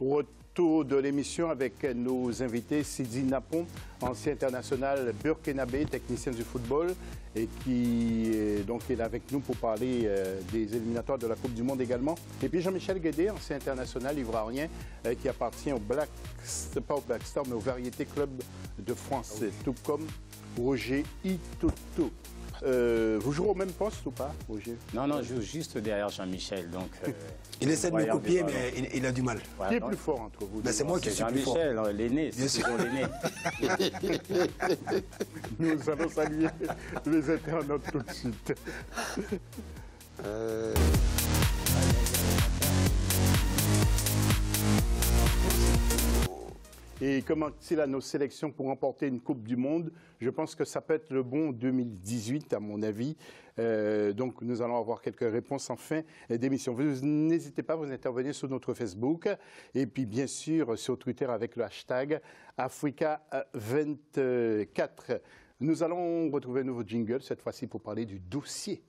Retour de l'émission avec nos invités, Sidi Napon, ancien international burkinabé, technicien du football, et qui est là avec nous pour parler des éliminatoires de la Coupe du Monde également. Et puis Jean-Michel Guédé, ancien international ivoirien, qui appartient au pas au Black Star, mais au Variété Club de France, tout comme Roger Itoto. Vous jouez au même poste ou pas, Roger? Non, je joue juste derrière Jean-Michel. Il essaie de me copier, mais il a du mal. Qui est plus fort entre vous? C'est moi qui suis plus fort. Jean-Michel, l'aîné, c'est toujours l'aîné. Nous allons saluer les internautes tout de suite. Et comment est-il à nos sélections pour remporter une Coupe du Monde? Je pense que ça peut être le bon 2018, à mon avis. Donc, nous allons avoir quelques réponses en fin d'émission. Vous n'hésitez pas à vous intervenir sur notre Facebook et puis, bien sûr, sur Twitter avec le hashtag Africa24. Nous allons retrouver un nouveau jingle, cette fois-ci pour parler du dossier.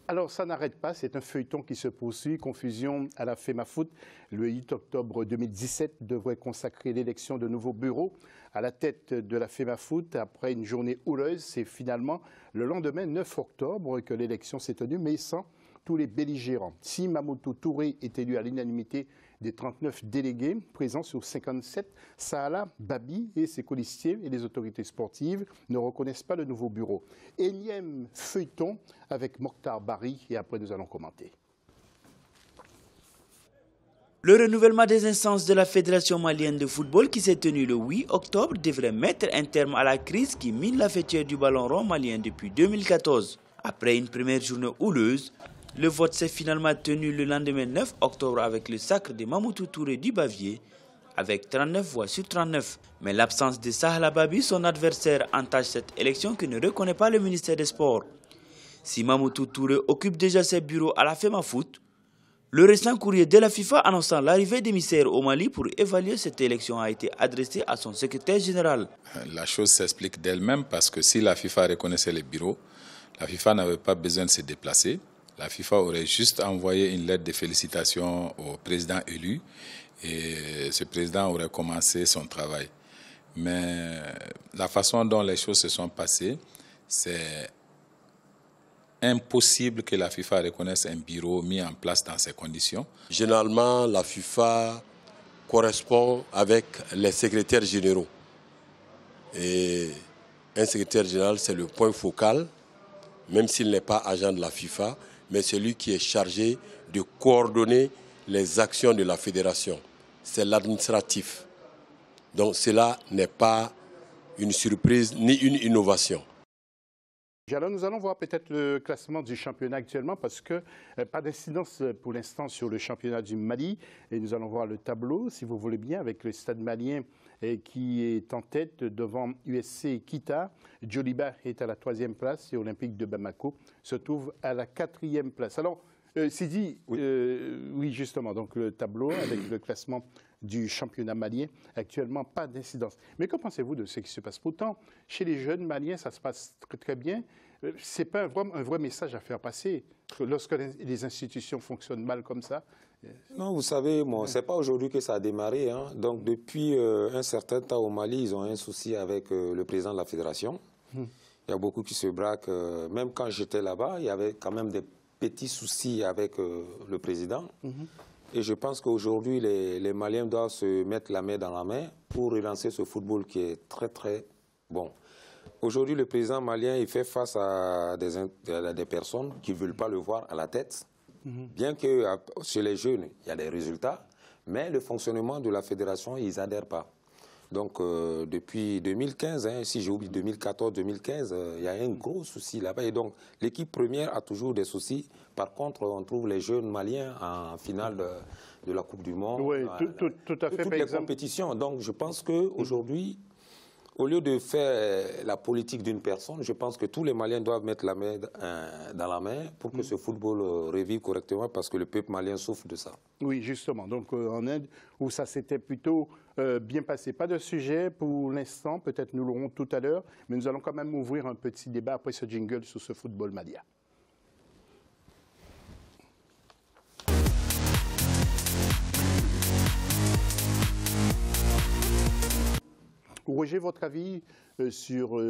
Alors, ça n'arrête pas, c'est un feuilleton qui se poursuit. Confusion à la FEMAFOOT. Le 8 octobre 2017 devrait consacrer l'élection de nouveaux bureaux à la tête de la FEMAFOOT. Après une journée houleuse, c'est finalement le lendemain, 9 octobre, que l'élection s'est tenue, mais sans tous les belligérants. Si Mamoudou Touré est élu à l'unanimité des 39 délégués présents sur 57, Salah Babi et ses colistiers et les autorités sportives ne reconnaissent pas le nouveau bureau. Énième feuilleton avec Mokhtar Bari et après nous allons commenter. Le renouvellement des instances de la Fédération malienne de football qui s'est tenu le 8 octobre devrait mettre un terme à la crise qui mine la fêtière du ballon rond malien depuis 2014. Après une première journée houleuse, le vote s'est finalement tenu le lendemain 9 octobre avec le sacre de Mamoudou Touré du Bavier, avec 39 voix sur 39. Mais l'absence de Salah Babi, son adversaire, entache cette élection que ne reconnaît pas le ministère des Sports. Si Mamoudou Touré occupe déjà ses bureaux à la FEMAFOOT, le récent courrier de la FIFA annonçant l'arrivée d'émissaires au Mali pour évaluer cette élection a été adressé à son secrétaire général. La chose s'explique d'elle-même parce que si la FIFA reconnaissait les bureaux, la FIFA n'avait pas besoin de se déplacer. La FIFA aurait juste envoyé une lettre de félicitations au président élu et ce président aurait commencé son travail. Mais la façon dont les choses se sont passées, c'est impossible que la FIFA reconnaisse un bureau mis en place dans ces conditions. Généralement, la FIFA correspond avec les secrétaires généraux. Et un secrétaire général, c'est le point focal, même s'il n'est pas agent de la FIFA, mais c'est lui qui est chargé de coordonner les actions de la fédération. C'est l'administratif. Donc cela n'est pas une surprise ni une innovation. Alors, nous allons voir peut-être le classement du championnat actuellement parce que pas d'incidence pour l'instant sur le championnat du Mali. Et nous allons voir le tableau, si vous voulez bien, avec le Stade malien qui est en tête devant USC Kita. Djoliba est à la 3e place et Olympique de Bamako se trouve à la 4e place. Alors, Sidi, oui, justement, donc le tableau avec le classement du championnat malien, actuellement pas d'incidence. Mais que pensez-vous de ce qui se passe? Pourtant, chez les jeunes maliens, ça se passe très, très bien. Ce n'est pas un vrai message à faire passer lorsque les institutions fonctionnent mal comme ça. Non, vous savez, ce n'est pas aujourd'hui que ça a démarré. Hein. Donc, depuis un certain temps au Mali, ils ont un souci avec le président de la fédération. Il y a beaucoup qui se braquent. Même quand j'étais là-bas, il y avait quand même des petits soucis avec le président. Et je pense qu'aujourd'hui, les Maliens doivent se mettre la main dans la main pour relancer ce football qui est très, très bon. Aujourd'hui, le président malien, il fait face à des personnes qui ne veulent pas le voir à la tête. Bien que chez les jeunes, il y a des résultats, mais le fonctionnement de la fédération, ils n'adhèrent pas. Donc, depuis 2015, si j'ai oublié 2014-2015, il y a un gros souci là-bas. Et donc, l'équipe première a toujours des soucis. Par contre, on trouve les jeunes Maliens en finale de la Coupe du Monde. Oui, tout à fait. Toutes les compétitions. Donc, je pense qu'aujourd'hui, au lieu de faire la politique d'une personne, je pense que tous les Maliens doivent mettre la main dans la main pour que ce football revive correctement parce que le peuple malien souffre de ça. Oui, justement. Donc, en Inde, où ça s'était plutôt bien passé. Pas de sujet pour l'instant, peut-être nous l'aurons tout à l'heure, mais nous allons quand même ouvrir un petit débat après ce jingle sur ce football malien. Roger, votre avis sur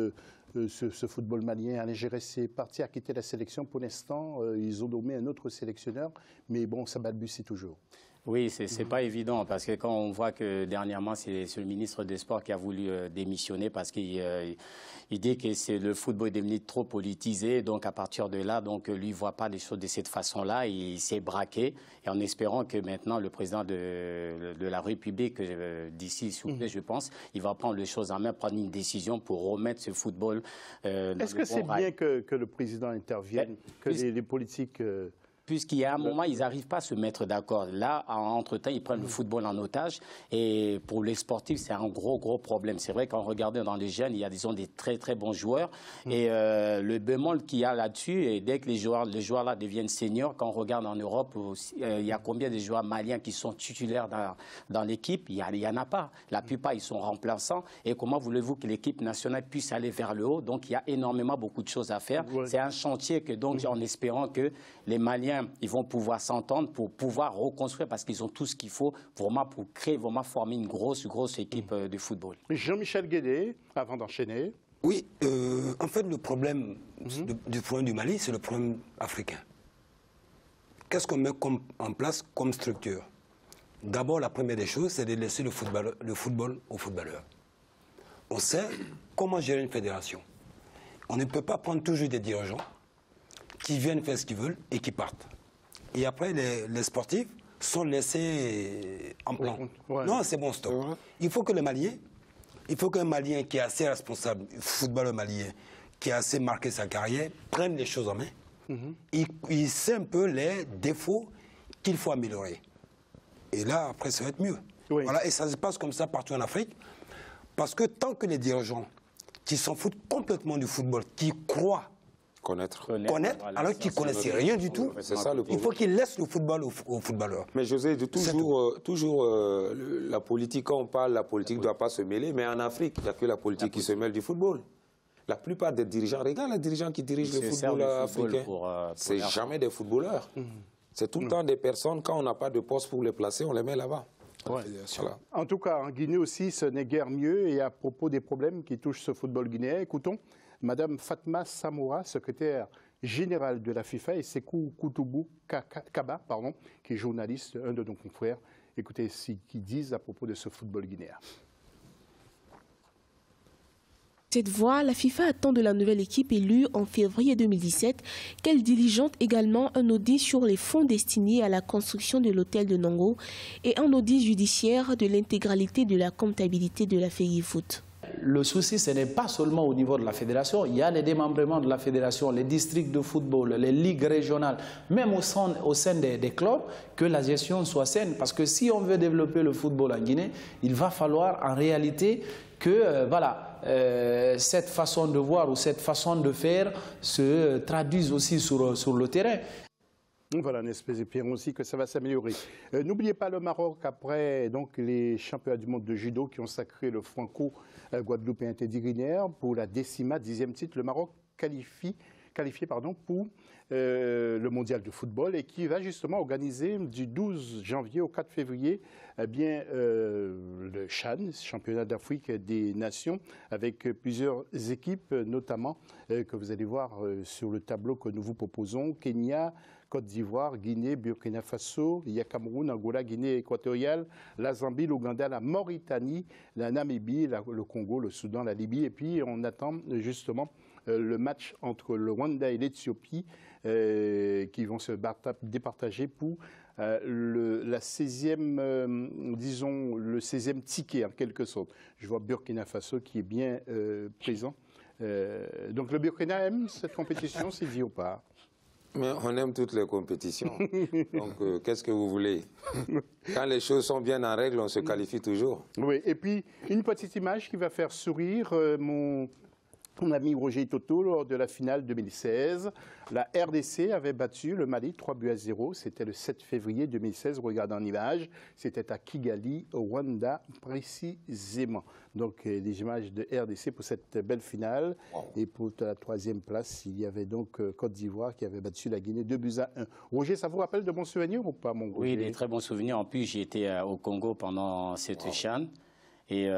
ce football malien? Alain Giresse est parti, a quitté la sélection pour l'instant. Ils ont nommé un autre sélectionneur, mais bon, ça balbutie toujours. Oui, c'est pas évident parce que quand on voit que dernièrement, c'est le ministre des Sports qui a voulu démissionner parce qu'il dit que le football est devenu trop politisé. Donc, à partir de là, donc, lui ne voit pas les choses de cette façon-là. Il s'est braqué. Et en espérant que maintenant, le président de la République, d'ici, s'il vous plaît, je pense, il va prendre les choses en main, prendre une décision pour remettre ce football Est-ce que c'est bien que le président intervienne, que les politiques... Puisqu'il y a un moment, ils n'arrivent pas à se mettre d'accord. Là, entre-temps, ils prennent le football en otage. Et pour les sportifs, c'est un gros problème. C'est vrai qu'en regardant dans les jeunes, il y a disons, des très bons joueurs. Et le bémol qu'il y a là-dessus, et dès que les joueurs-là deviennent seniors, quand on regarde en Europe, il y a combien de joueurs maliens qui sont titulaires dans l'équipe? Il n'y en a pas. La plupart, ils sont remplaçants. Et comment voulez-vous que l'équipe nationale puisse aller vers le haut? Donc, il y a beaucoup de choses à faire. Ouais. C'est un chantier que, donc, en espérant que les Maliens ils vont pouvoir s'entendre pour pouvoir reconstruire parce qu'ils ont tout ce qu'il faut vraiment pour créer, vraiment former une grosse équipe de football. Jean-Michel Guédé, avant d'enchaîner. Oui, en fait, le problème du problème du Mali, c'est le problème africain. Qu'est-ce qu'on met en place comme structure? D'abord, la première des choses, c'est de laisser le football aux footballeurs. On sait comment gérer une fédération. On ne peut pas prendre toujours des dirigeants qui viennent faire ce qu'ils veulent et qui partent. Et après, les sportifs sont laissés en plan. Ouais. Non, c'est bon, stop. Ouais. Il faut que qu'un Malien qui est assez responsable, footballeur malien, qui a assez marqué sa carrière, prenne les choses en main. Il sait un peu les défauts qu'il faut améliorer. Et là, après, ça va être mieux. Oui. Voilà, et ça se passe comme ça partout en Afrique. Parce que tant que les dirigeants qui s'en foutent complètement du football, qui croient connaître voilà, alors qu'ils ne connaissent rien du tout, ça, il faut qu'ils laissent le football aux footballeurs. Mais José, toujours la politique, quand on parle, la politique ne doit pas se mêler, mais en Afrique, il n'y a que la politique qui se mêle du football. La plupart des dirigeants, regarde les dirigeants qui dirigent le football africain, c'est jamais des footballeurs. C'est tout le temps des personnes, quand on n'a pas de poste pour les placer, on les met là-bas. Ouais. Voilà. En tout cas, en Guinée aussi, ce n'est guère mieux. Et à propos des problèmes qui touchent ce football guinéen, écoutons Madame Fatma Samoura, secrétaire générale de la FIFA, et Sekou Koutoubou Kaba, qui est journaliste, un de nos confrères. Écoutez ce qu'ils disent à propos de ce football guinéen. Cette voie, la FIFA attend de la nouvelle équipe élue en février 2017 qu'elle diligente également un audit sur les fonds destinés à la construction de l'hôtel de Nongo et un audit judiciaire de l'intégralité de la comptabilité de la FEGIFOOT. Le souci, ce n'est pas seulement au niveau de la fédération. Il y a les démembrements de la fédération, les districts de football, les ligues régionales, même au sein des clubs, que la gestion soit saine. Parce que si on veut développer le football en Guinée, il va falloir en réalité que cette façon de voir ou cette façon de faire se traduise aussi sur le terrain. Voilà, nous espérons aussi que ça va s'améliorer. N'oubliez pas le Maroc, après donc, les championnats du monde de judo qui ont sacré le franco-guadeloupéen Teddy Riner pour la 10e titre. Le Maroc qualifié pour le mondial de football et qui va justement organiser du 12 janvier au 4 février le CHAN, championnat d'Afrique des nations, avec plusieurs équipes, notamment que vous allez voir sur le tableau que nous vous proposons, Kenya, Côte d'Ivoire, Guinée, Burkina Faso, il y a Cameroun, Angola, Guinée équatoriale, la Zambie, l'Ouganda, la Mauritanie, la Namibie, le Congo, le Soudan, la Libye. Et puis on attend justement le match entre le Rwanda et l'Éthiopie qui vont se départager pour la 16e, disons, le 16e ticket en quelque sorte. Je vois Burkina Faso qui est bien présent. Donc le Burkina aime cette compétition, c'est dit ou pas? Mais on aime toutes les compétitions. Donc, qu'est-ce que vous voulez? Quand les choses sont bien en règle, on se qualifie toujours. Oui, et puis, une petite image qui va faire sourire mon ami Roger Toto lors de la finale 2016. La RDC avait battu le Mali 3-0. C'était le 7 février 2016. Regardez en image. C'était à Kigali, au Rwanda, précisément. Donc, des images de RDC pour cette belle finale. Wow. Et pour la 3e place, il y avait donc Côte d'Ivoire qui avait battu la Guinée 2-1. Roger, ça vous rappelle de bons souvenirs ou pas, mon Roger? Oui, des très bons souvenirs. En plus, j'ai été au Congo pendant cette CHAN. Et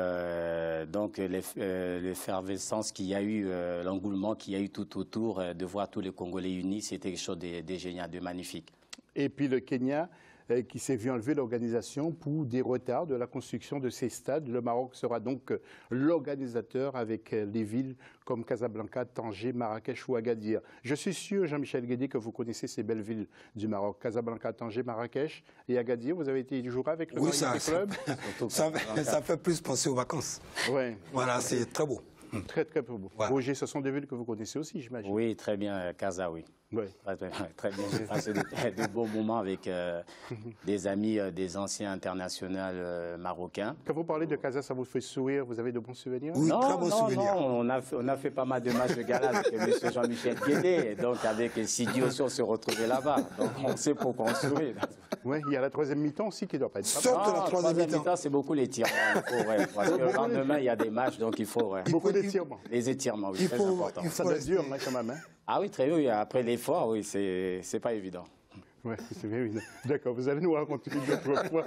donc l'effervescence qu'il y a eu, l'engouement qu'il y a eu tout autour, de voir tous les Congolais unis, c'était quelque chose de génial, de magnifique. Et puis le Kenya qui s'est vu enlever l'organisation pour des retards de la construction de ces stades. Le Maroc sera donc l'organisateur avec les villes comme Casablanca, Tanger, Marrakech ou Agadir. Je suis sûr, Jean-Michel Guédé, que vous connaissez ces belles villes du Maroc. Casablanca, Tanger, Marrakech et Agadir. Vous avez été joué avec le club. Ça fait plus penser aux vacances. Ouais. Voilà, c'est très beau. Très, très beau. Voilà. Roger, ce sont des villes que vous connaissez aussi, j'imagine. Oui, très bien, Casa, oui. Ouais. Très bien. J'ai passé de beaux moments avec des amis, des anciens internationaux marocains. Quand vous parlez de Casa, ça vous fait sourire? Vous avez de bons souvenirs? Oui, très bons souvenirs. Non, on a fait pas mal de matchs de gala avec M. Jean-Michel Guédé. Donc, avec Sidi aussi, on se retrouvait là-bas. Donc, on sait pourquoi on sourit. Oui, il y a la troisième mi-temps aussi qui ne doit pas être Surtout la troisième mi-temps. C'est beaucoup l'étirement. Parce que le lendemain, il y a des matchs, donc il faut... Beaucoup d'étirements. Les étirements, oui, très important. Ça doit être dur, quand même. Hein? Ah oui, très bien. Après l'effort, oui, c'est pas évident. Oui, c'est bien évident. D'accord, vous allez nous raconter une autre fois.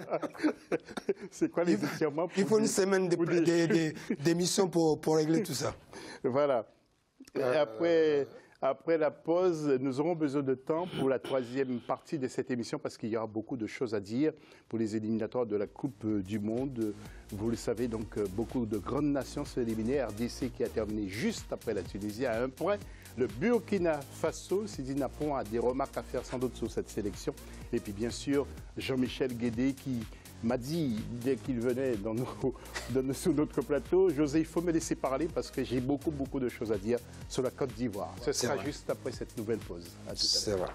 C'est quoi les étirements? Il faut une semaine d'émission pour régler tout ça. Voilà. Après la pause, nous aurons besoin de temps pour la troisième partie de cette émission parce qu'il y aura beaucoup de choses à dire pour les éliminatoires de la Coupe du Monde. Vous le savez, donc, beaucoup de grandes nations sont éliminées. RDC qui a terminé juste après la Tunisie à 1 point. Le Burkina Faso, Sidi Napon a des remarques à faire sans doute sur cette sélection. Et puis, bien sûr, Jean-Michel Guédé qui m'a dit, dès qu'il venait sur notre plateau, José, il faut me laisser parler parce que j'ai beaucoup de choses à dire sur la Côte d'Ivoire. Ce sera juste après cette nouvelle pause. À tout à l'heure. C'est vrai.